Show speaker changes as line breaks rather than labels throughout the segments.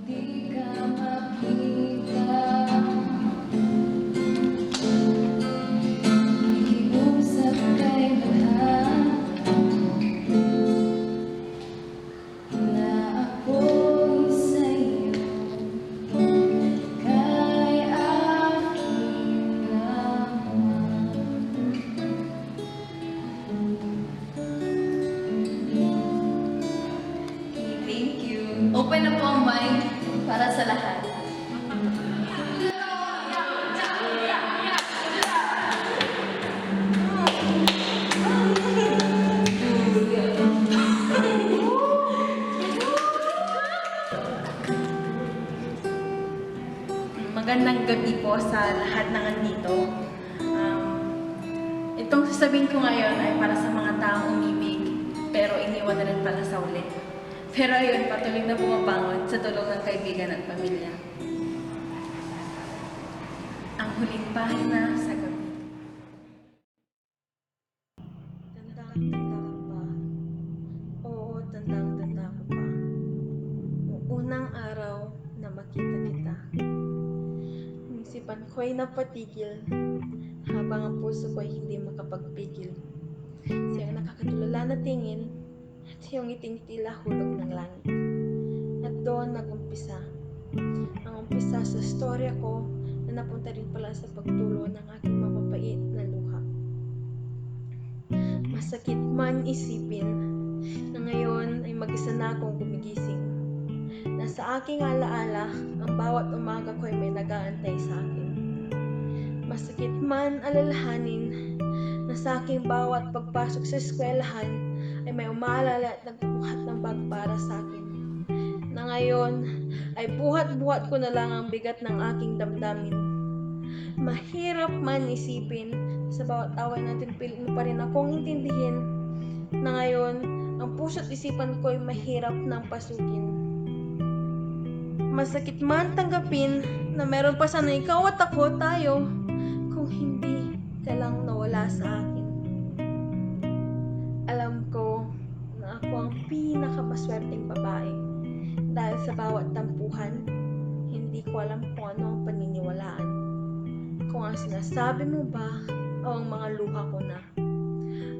Di ka makita, iusap kay lahat na ako'y sa'yo, kay aking naman. Thank you. Open na po ang mic para sa lahat.
Magandang gabi po sa lahat ng nandito. Itong sasabihin ko ngayon ay para sa mga taong umibig, pero iniwan na rin pala sa ulit. Pero ayun, patuloy na bumabangon sa tulong ng kaibigan at pamilya. Ang huling pahina sa gabi. Tandang-tanda ko pa. Oo, tandang-tanda ko pa. Noong unang araw na makita kita. Ang isipan ko'y napatigil, habang ang puso ko'y hindi makapagpigil. Siyang nakakatulala na tingin, at iyong ngiting tila hulog ng langit. At doon nag-umpisa. Ang umpisa sa storya ko na napunta rin pala sa pagtulo ng aking mapapait na luha. Masakit man isipin na ngayon ay mag-isa na akong gumigising. Nasa aking alaala, ang bawat umaga ko ay may nag-aantay sa akin. Masakit man alalahanin na sa aking bawat pagpasok sa eskwelahan ay may umaalala at nagbuhat ng bag para sa akin. Na ngayon ay buhat-buhat ko na lang ang bigat ng aking damdamin. Mahirap man isipin sa bawat away natin, pilit mo pa rin akong intindihin na ngayon ang puso't isipan ko ay mahirap nang pasukin. Masakit man tanggapin na meron pa sana ikaw at ako tayo kung hindi ka lang nawala sa akin. Alam ko na ako ang pinakamaswerteng babae dahil sa bawat tampuhan, hindi ko alam kung ano ang paniniwalaan. Kung ang sinasabi mo ba o ang mga luha ko na.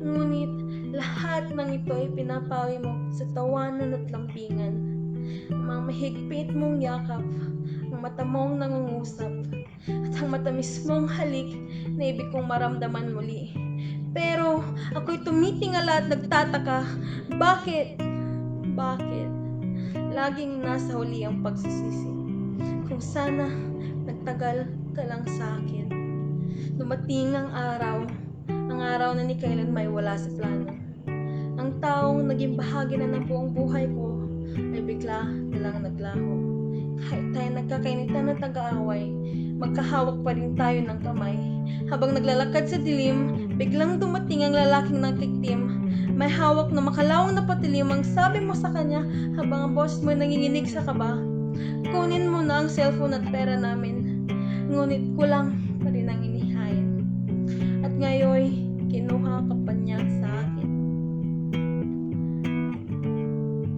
Ngunit lahat ng ito ay pinapawi mo sa tawanan at lambingan. Ang mga mahigpit mong yakap, ang mata mong nangungusap, at ang matamis mong halik na ibig kong maramdaman muli. Pero ako'y tumitingala at nagtataka, bakit? Bakit? Laging nasa huli ang pagsisisi. Kung sana nagtagal ka lang sa akin. Dumating ang araw na ni kailan may wala sa plano. Ang taong naging bahagi na ng buong buhay ko ay bigla na lang naglaho. Kahit tayo nagkakainitan at nag-aaway, magkahawak pa rin tayo ng kamay. Habang naglalakad sa dilim, biglang dumating ang lalaking nagtiktim. May hawak na makalawang na patilim ang sabi mo sa kanya habang ang boses mo nanginginig sa kaba. Kunin mo na ang cellphone at pera namin. Ngunit kulang pa rin ang inihain. At ngayon, kinuha ka pa niya sa akin.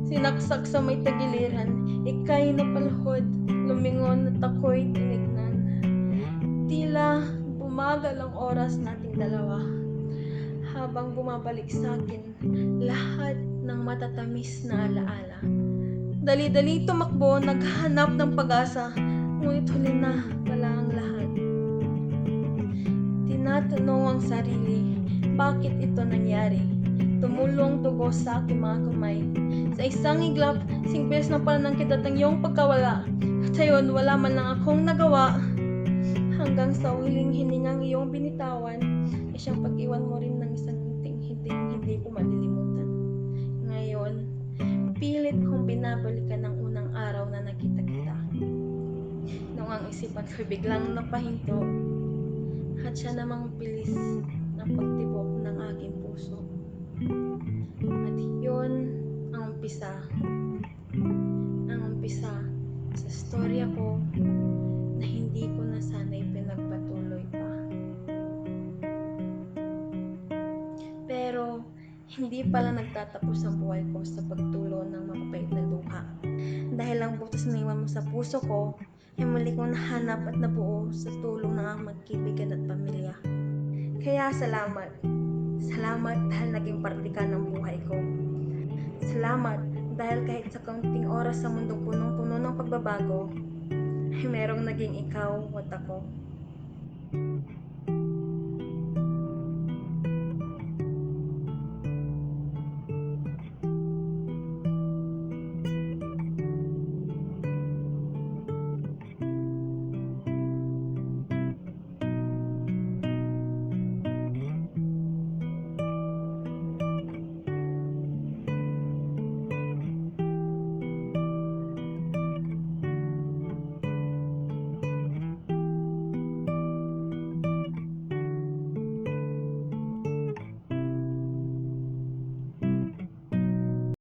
Sinaksak sa may tagiliran, ika'y napalhod, lumingon at ako'y tinignan. Tila bumagal ang oras nating dalawa, habang bumabalik sa akin lahat ng matatamis na alaala. Dali-dali tumakbo, naghahanap ng pag-asa, ngunit huli na pala ang lahat. Tinatanong ang sarili, bakit ito nangyari? Tumulong dugo sa aking mga kamay. Sa isang iglap, singbilis na pala ng kidat ang iyong pagkawala. At ayon, wala man lang akong nagawa. Hanggang sa huling hiningang iyong binitawan, ay siyang pag-iwan mo rin ng isang hindi ko malilimutan. Ngayon, pilit kong binabalikan ang unang araw na nakita kita. Noong ang isipan ko'y biglang napahinto, at siya namang bilis ng pagtibok ng aking puso. At yun ang umpisa sa storya ko na hindi ko na sana'y pinagpatuloy pa. Pero hindi hindi pala nagtatapos ang buhay ko sa pagtulo ng mapapait na luha. Dahil ang butas na iwan mo sa puso ko, ay muli kong nahanap at nabuo sa tulong ng aking magkaibigan at pamilya. Kaya salamat. Salamat dahil naging parte ka ng buhay ko. Salamat dahil kahit sa kaunting oras sa mundong punong-puno ng pagbabago, ay merong naging ikaw at ako.